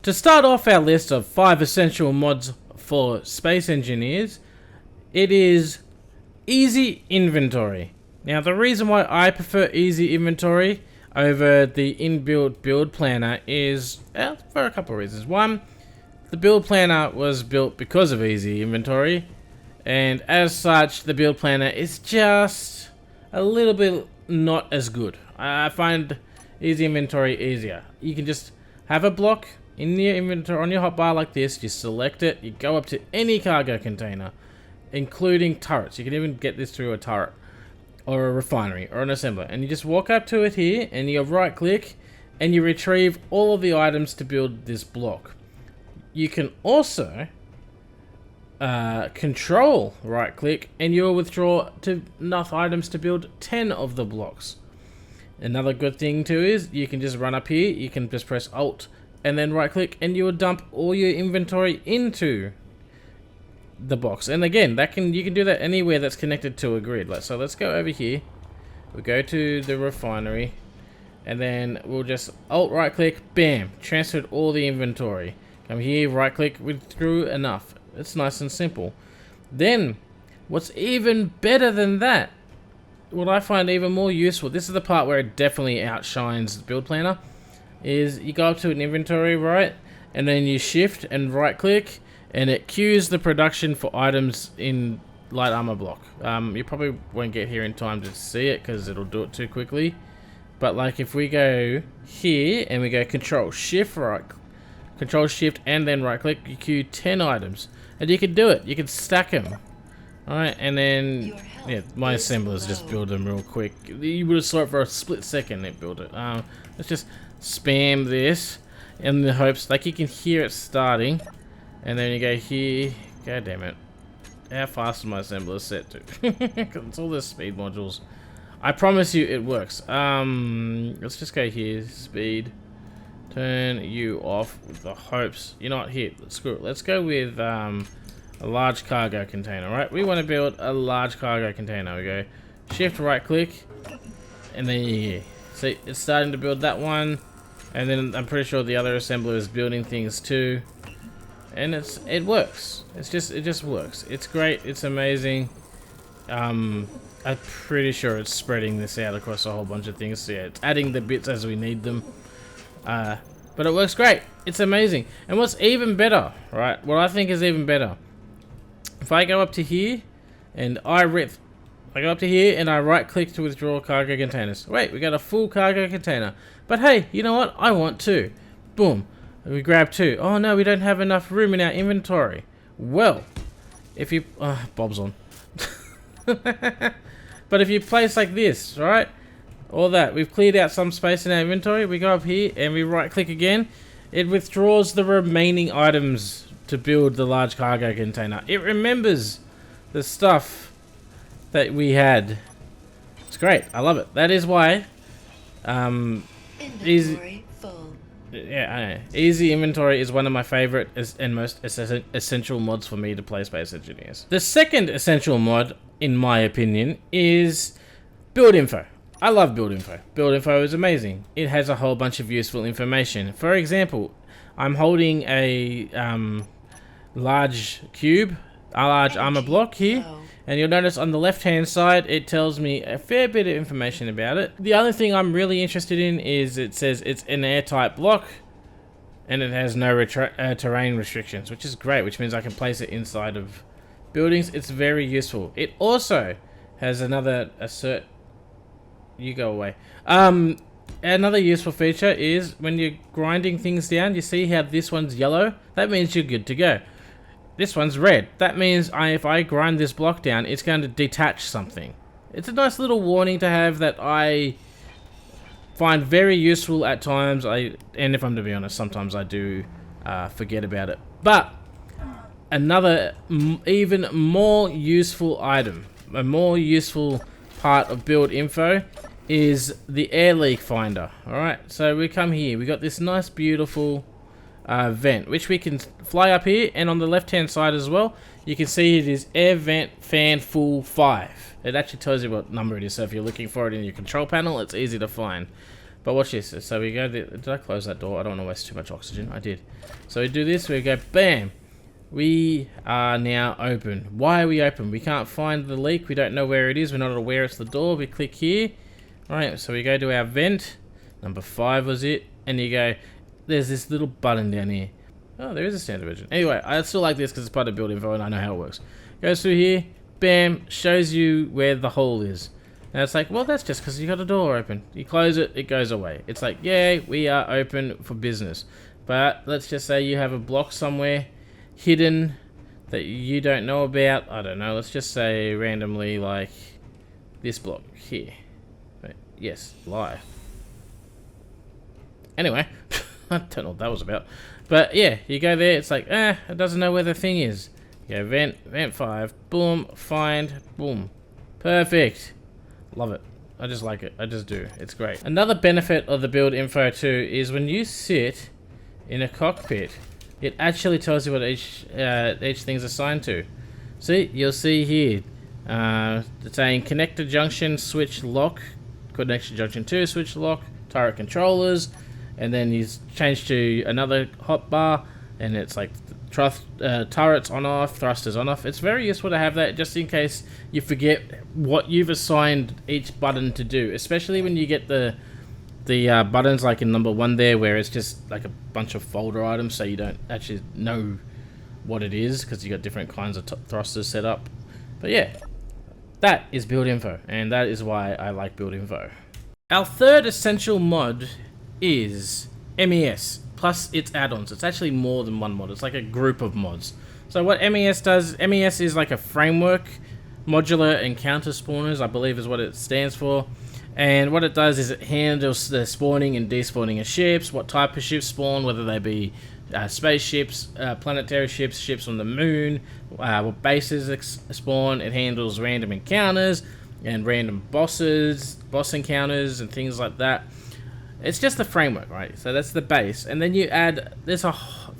To start off our list of 5 essential mods for space engineers, it is easy inventory. Now the reason why I prefer easy inventory over the inbuilt build planner is for a couple of reasons. One, the build planner was built because of easy inventory, and as such the build planner is just a little bit not as good. I find easy inventory easier. You can just have a block in your inventory on your hotbar like this, you select it, you go up to any cargo container, including turrets. You can even get this through a turret or a refinery or an assembler, and you just walk up to it here and you right click and you retrieve all of the items to build this block. You can also control right click and you'll withdraw to enough items to build 10 of the blocks. Another good thing too is you can just run up here, you can just press Alt and then right click and you will dump all your inventory into the box. And again, you can do that anywhere that's connected to a grid. So let's go over here, we'll go to the refinery and then we'll just Alt right click, bam, transferred all the inventory. Come here, right click, withdrew enough. It's nice and simple. Then what's even better than that, what I find even more useful, this is the part where it definitely outshines the build planner, is you go up to an inventory, right, and then you shift and right click and it queues the production for items in light armor block. You probably won't get here in time to see it because it'll do it too quickly, but like if we go here and we go control shift and then right click, you queue 10 items and you can do it, you can stack them. Alright, and then yeah, my assemblers just build them real quick. You would have saw it for a split second, it built it. Let's just spam this in the hopes, like you can hear it starting, and then you go here. God damn it, how fast is my assembler set to? It's all the speed modules. I promise you it works. Let's just go here, speed, turn you off with the hopes. You're not here, screw it. Let's go with a large cargo container, right? We want to build a large cargo container. We go shift right click and then yeah, see it's starting to build that one, and then I'm pretty sure the other assembler is building things too, and it works. It just works. It's great, it's amazing. I'm pretty sure it's spreading this out across a whole bunch of things, so yeah, it's adding the bits as we need them. But it works great. It's amazing. And what's even better, right? What I think is even better, if I go up to here and I go up to here and I right click to withdraw cargo containers. Wait, we got a full cargo container. But hey, you know what? I want 2. Boom. We grab 2. Oh no, we don't have enough room in our inventory. Well, if you Bob's on. But if you place like this, right? All that, we've cleared out some space in our inventory. We go up here and we right click again. It withdraws the remaining items to build the large cargo container. It remembers the stuff that we had. It's great. I love it. That is why Inventory full. Yeah, I know. Easy inventory is one of my favorite and most essential mods for me to play space engineers. The second essential mod, in my opinion, is build info. I love build info. Build info is amazing. It has a whole bunch of useful information. For example, I'm holding a large cube, a large armor block here, and you'll notice on the left hand side it tells me a fair bit of information about it. The other thing I'm really interested in is it says it's an airtight block and it has no terrain restrictions, which is great, which means I can place it inside of buildings. It's very useful. It also has another assert. You go away. Another useful feature is when you're grinding things down, you see how this one's yellow? That means you're good to go. This one's red. That means if I grind this block down, it's going to detach something. It's a nice little warning to have that I find very useful at times. And if I'm to be honest, sometimes I do forget about it. But another even more useful item, a more useful part of build info, is the air leak finder. Alright, so we come here, we got this nice beautiful vent, which we can fly up here, and on the left hand side as well, you can see it is air vent fan full 5. It actually tells you what number it is, so if you're looking for it in your control panel, it's easy to find. But watch this. So we go, did I close that door? I don't want to waste too much oxygen. I did. So we do this, we go bam. We are now open. Why are we open? We can't find the leak. We don't know where it is. We're not aware it's the door. We click here. Right, so we go to our vent. Number 5 was it. And you go, there's this little button down here. Oh, there is a standard version. Anyway, I still like this because it's part of build info and I know how it works. Goes through here. Bam. Shows you where the hole is. And it's like, well, that's just because you got a door open. You close it, it goes away. It's like, yay, we are open for business. But let's just say you have a block somewhere hidden that you don't know about. I don't know. Let's just say randomly like this block here. Wait, yes, lie. Anyway, I don't know what that was about. But yeah, you go there. It's like, it doesn't know where the thing is. You go vent 5, boom, find, boom. Perfect. Love it. I just like it. I just do. It's great. Another benefit of the build info too is when you sit in a cockpit, it actually tells you what each thing's assigned to. See, you'll see here, it's saying connector junction, switch lock, connection junction 2, switch lock, turret controllers, and then you change to another hotbar, and it's like turrets on off, thrusters on off. It's very useful to have that just in case you forget what you've assigned each button to do, especially when you get the buttons like in number 1 there where it's just like a bunch of folder items, so you don't actually know what it is because you got different kinds of thrusters set up. But yeah, that is build info, and that is why I like build info. Our third essential mod is M.E.S. plus its add-ons. It's actually more than one mod. It's like a group of mods. So what M.E.S does, M.E.S is like a framework, modular encounter spawners, I believe is what it stands for. And what it does is it handles the spawning and despawning of ships, what type of ships spawn, whether they be spaceships, planetary ships, ships on the moon, what bases spawn. It handles random encounters and random boss encounters and things like that. It's just the framework, right? So that's the base. And then you add, there's a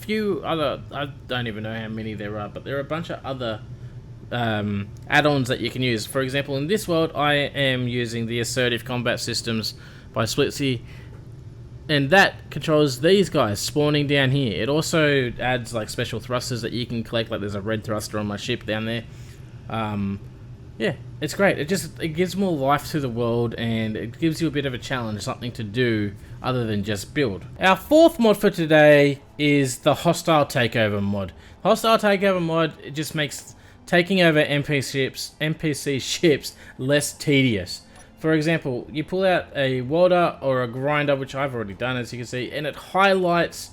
few other, I don't even know how many there are, but there are a bunch of other add-ons that you can use. For example, in this world, I am using the Assertive Combat Systems by Splitsy, and that controls these guys spawning down here. It also adds like special thrusters that you can collect, like there's a red thruster on my ship down there. Yeah, it's great. It gives more life to the world, and it gives you a bit of a challenge, something to do other than just build. Our fourth mod for today is the Hostile Takeover mod. Hostile Takeover mod, it just makes taking over NPC ships less tedious. For example, you pull out a welder or a grinder, which I've already done, as you can see, and it highlights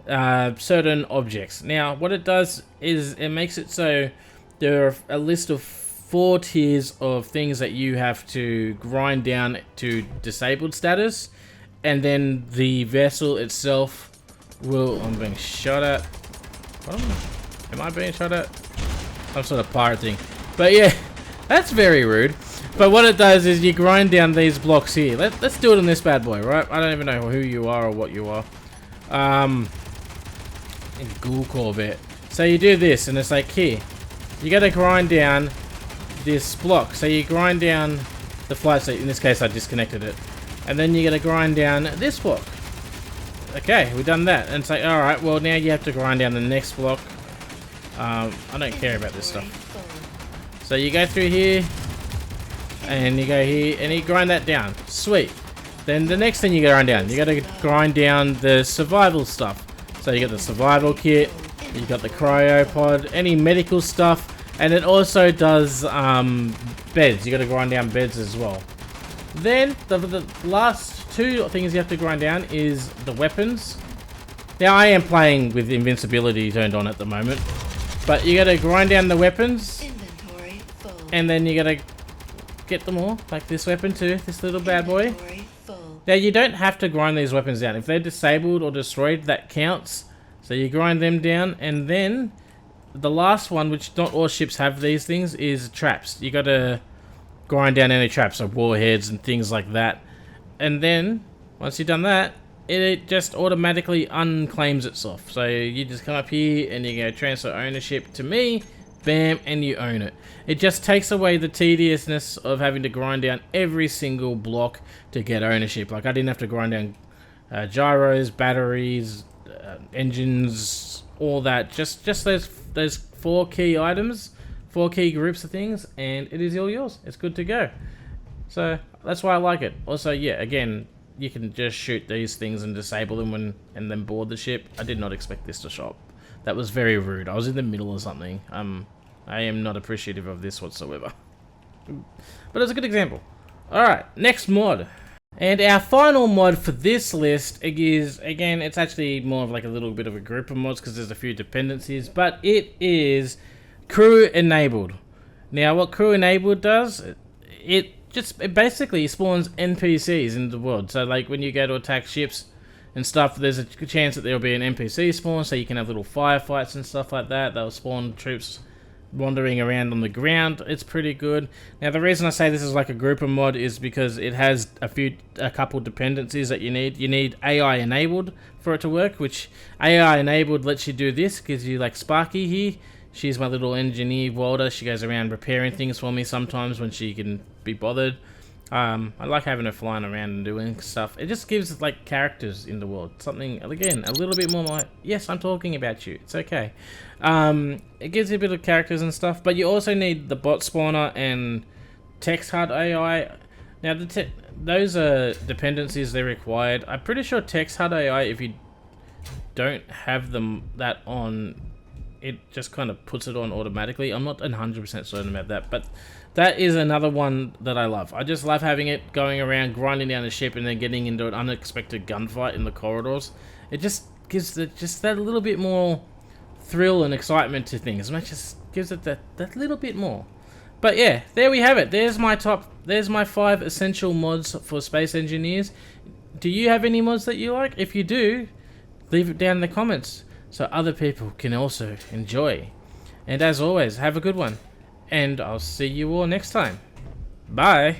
certain objects. Now, what it does is it makes it so there are a list of 4 tiers of things that you have to grind down to disabled status, and then the vessel itself will... I'm being shot at. Am I being shot at? Some sort of pirate thing. But yeah, that's very rude. But what it does is you grind down these blocks here. Let's do it on this bad boy, right? I don't even know who you are or what you are. In Ghoul Corvette. So you do this, and it's like here. You gotta grind down this block. So you grind down the flight seat. In this case, I disconnected it. And then you gotta grind down this block. Okay, we've done that. And it's like, alright, well now you have to grind down the next block. I don't care about this stuff. So you go through here, and you go here, and you grind that down. Sweet. Then the next thing you gotta grind down, you gotta grind down the survival stuff. So you got the survival kit, you got the cryopod, any medical stuff, and it also does beds. You gotta grind down beds as well. Then the last 2 things you have to grind down is the weapons. Now I am playing with invincibility turned on at the moment. But you gotta grind down the weapons, and then you gotta get them all, like this weapon too, this little bad boy. Now you don't have to grind these weapons down. If they're disabled or destroyed, that counts. So you grind them down, and then the last one, which not all ships have these things, is traps. You gotta grind down any traps, like warheads and things like that. And then, once you've done that, it just automatically unclaims itself. So you just come up here and you go transfer ownership to me. bam, and you own it. It just takes away the tediousness of having to grind down every single block to get ownership. Like I didn't have to grind down gyros, batteries, engines, all that. Just those 4 key items, 4 key groups of things, and it is all yours. It's good to go. So that's why I like it. Also, yeah, again, you can just shoot these things and disable them and then board the ship. I did not expect this to shop. That was very rude. I was in the middle of something. I am not appreciative of this whatsoever. But it's a good example. Alright, next mod. And our final mod for this list is, again, it's actually more of like a little bit of a group of mods because there's a few dependencies, but it is crew enabled. Now, what crew enabled does, it basically spawns NPCs in the world. So like when you go to attack ships and stuff, there's a chance that there'll be an NPC spawn, so you can have little firefights and stuff like that. They'll spawn troops wandering around on the ground. It's pretty good. Now the reason I say this is like a grouper mod is because it has a couple dependencies that you need. You need AI enabled for it to work, which AI enabled lets you do this. Gives you like Sparky here. She's my little engineer welder. She goes around repairing things for me sometimes when she can be bothered. I like having her flying around and doing stuff. It just gives like characters in the world. Something, again, a little bit more like, yes, I'm talking about you. It's okay. It gives you a bit of characters and stuff, but you also need the bot spawner and text HUD AI. Now, those are dependencies they're required. I'm pretty sure text HUD AI, if you don't have that on, it just kind of puts it on automatically. I'm not 100% certain about that, but that is another one that I love. I just love having it going around, grinding down the ship, and then getting into an unexpected gunfight in the corridors. It just gives just that little bit more thrill and excitement to things. And it just gives it that little bit more. But yeah, there we have it. There's my 5 essential mods for space engineers. Do you have any mods that you like? If you do, leave it down in the comments so other people can also enjoy. And as always, have a good one. And I'll see you all next time. Bye.